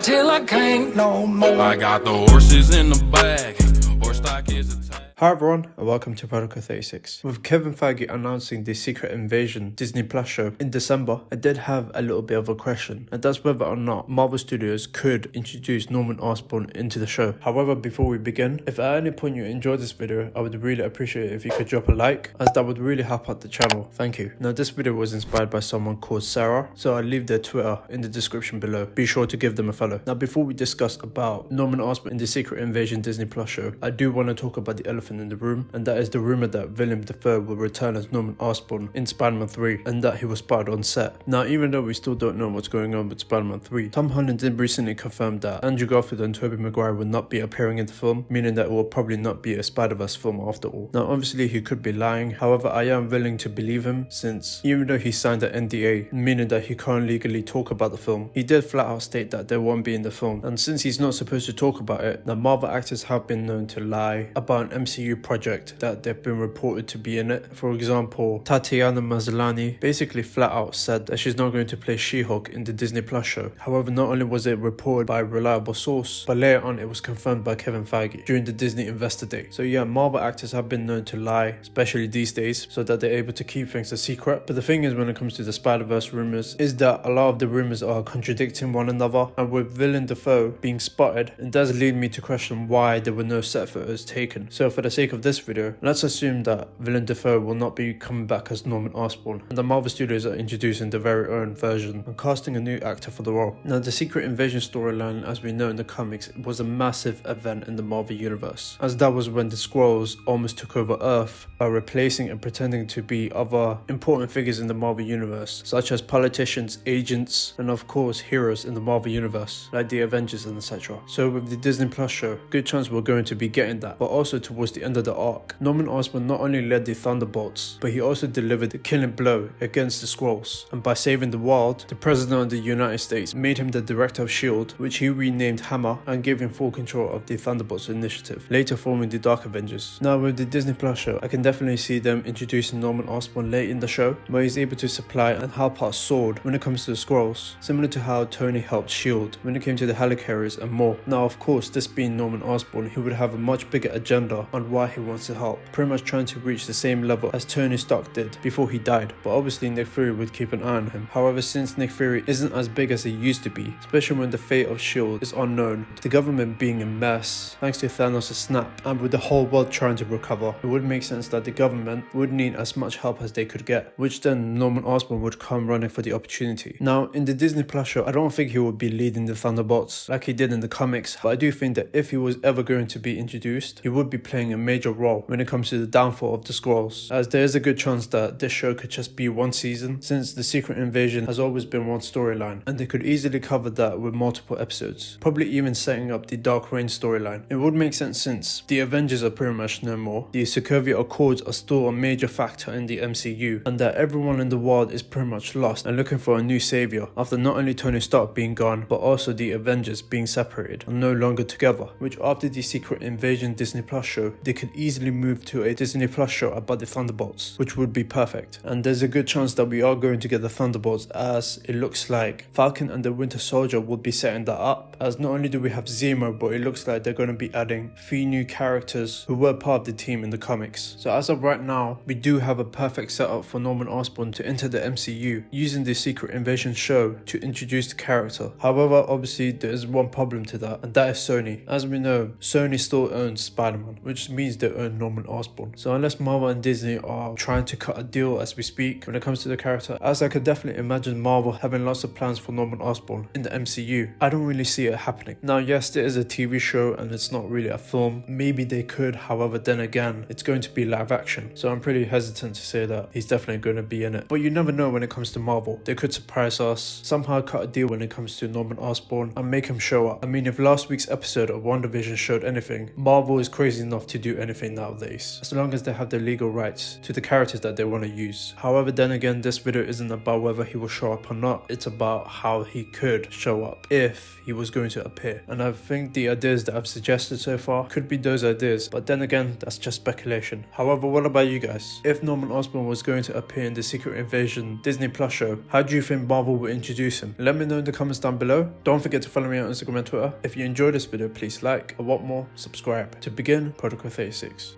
till I can't no more. I got the horses in the bag. Horse stock is a tag. Hi everyone and welcome to Protocol 36. With Kevin Feige announcing the Secret Invasion Disney Plus show in December, I did have a little bit of a question, and that's whether or not Marvel Studios could introduce Norman Osborn into the show. However, before we begin, if at any point you enjoyed this video, I would really appreciate it if you could drop a like, as that would really help out the channel. Thank you. Now this video was inspired by someone called Sarah, so I'll leave their Twitter in the description below. Be sure to give them a follow. Now before we discuss about Norman Osborn in the Secret Invasion Disney Plus show, I do want to talk about the elephant in the room, and that is the rumor that Willem Dafoe will return as Norman Osborn in Spider-Man 3 and that he was spotted on set. Now even though we still don't know what's going on with Spider-Man 3, Tom Holland did recently confirm that Andrew Garfield and Tobey Maguire will not be appearing in the film, meaning that it will probably not be a Spider-Verse film after all. Now obviously he could be lying, however I am willing to believe him, since even though he signed an NDA, meaning that he can't legally talk about the film, he did flat out state that they won't be in the film, and since he's not supposed to talk about it, now Marvel actors have been known to lie about an MCU project that they've been reported to be in it. For example, Tatiana Maslany basically flat out said that she's not going to play She-Hulk in the Disney Plus show. However, not only was it reported by a reliable source, but later on it was confirmed by Kevin Feige during the Disney Investor Day. So yeah, Marvel actors have been known to lie, especially these days, so that they're able to keep things a secret. But the thing is, when it comes to the Spider-Verse rumors, is that a lot of the rumors are contradicting one another, and with Willem Dafoe being spotted, it does lead me to question why there were no set photos taken. So for the sake of this video, let's assume that Willem Dafoe will not be coming back as Norman Osborn, and the Marvel Studios are introducing their very own version and casting a new actor for the role. Now the Secret Invasion storyline, as we know in the comics, was a massive event in the Marvel Universe, as that was when the Skrulls almost took over Earth by replacing and pretending to be other important figures in the Marvel Universe, such as politicians, agents, and of course heroes in the Marvel Universe, like the Avengers and etc. So with the Disney Plus show, good chance we're going to be getting that, but also towards the end of the arc, Norman Osborn not only led the Thunderbolts, but he also delivered the killing blow against the Skrulls, and by saving the world, the President of the United States made him the Director of S.H.I.E.L.D., which he renamed Hammer, and gave him full control of the Thunderbolts initiative, later forming the Dark Avengers. Now with the Disney Plus show, I can definitely see them introducing Norman Osborn late in the show, where he's able to supply and help out S.W.O.R.D. when it comes to the Skrulls, similar to how Tony helped S.H.I.E.L.D. when it came to the helicarriers and more. Now of course, this being Norman Osborn, he would have a much bigger agenda on why he wants to help, pretty much trying to reach the same level as Tony Stark did before he died, but obviously Nick Fury would keep an eye on him. However, since Nick Fury isn't as big as he used to be, especially when the fate of S.H.I.E.L.D. is unknown, the government being a mess thanks to Thanos' snap, and with the whole world trying to recover, it would make sense that the government would need as much help as they could get, which then Norman Osborn would come running for the opportunity. Now in the Disney Plus show, I don't think he would be leading the Thunderbolts like he did in the comics, but I do think that if he was ever going to be introduced, he would be playing a major role when it comes to the downfall of the Skrulls, as there is a good chance that this show could just be one season, since the Secret Invasion has always been one storyline, and they could easily cover that with multiple episodes, probably even setting up the Dark Reign storyline. It would make sense since the Avengers are pretty much no more, the Sokovia Accords are still a major factor in the MCU, and that everyone in the world is pretty much lost and looking for a new savior after not only Tony Stark being gone, but also the Avengers being separated and no longer together, which after the Secret Invasion Disney Plus show, they could easily move to a Disney Plus show about the Thunderbolts, which would be perfect. And there's a good chance that we are going to get the Thunderbolts, as it looks like Falcon and the Winter Soldier would be setting that up, as not only do we have Zemo, but it looks like they're going to be adding 3 new characters who were part of the team in the comics. So as of right now, we do have a perfect setup for Norman Osborn to enter the MCU, using the Secret Invasion show to introduce the character. However, obviously there is one problem to that, and that is Sony. As we know, Sony still owns Spider-Man, which means they own Norman Osborn. So unless Marvel and Disney are trying to cut a deal as we speak when it comes to the character, as I could definitely imagine Marvel having lots of plans for Norman Osborn in the MCU, I don't really see it happening. Now yes, there is a TV show and it's not really a film. Maybe they could, however then again, it's going to be live action, so I'm pretty hesitant to say that he's definitely going to be in it. But you never know when it comes to Marvel. They could surprise us, somehow cut a deal when it comes to Norman Osborn and make him show up. I mean, if last week's episode of WandaVision showed anything, Marvel is crazy enough to to do anything nowadays, as long as they have the legal rights to the characters that they want to use. However, then again, this video isn't about whether he will show up or not, it's about how he could show up if he was going to appear. And I think the ideas that I've suggested so far could be those ideas, but then again, that's just speculation. However, what about you guys? If Norman Osborn was going to appear in the Secret Invasion Disney Plus show, how do you think Marvel will introduce him? Let me know in the comments down below. Don't forget to follow me on Instagram and Twitter. If you enjoyed this video, please like, and want more, subscribe. To begin, Protocol 36.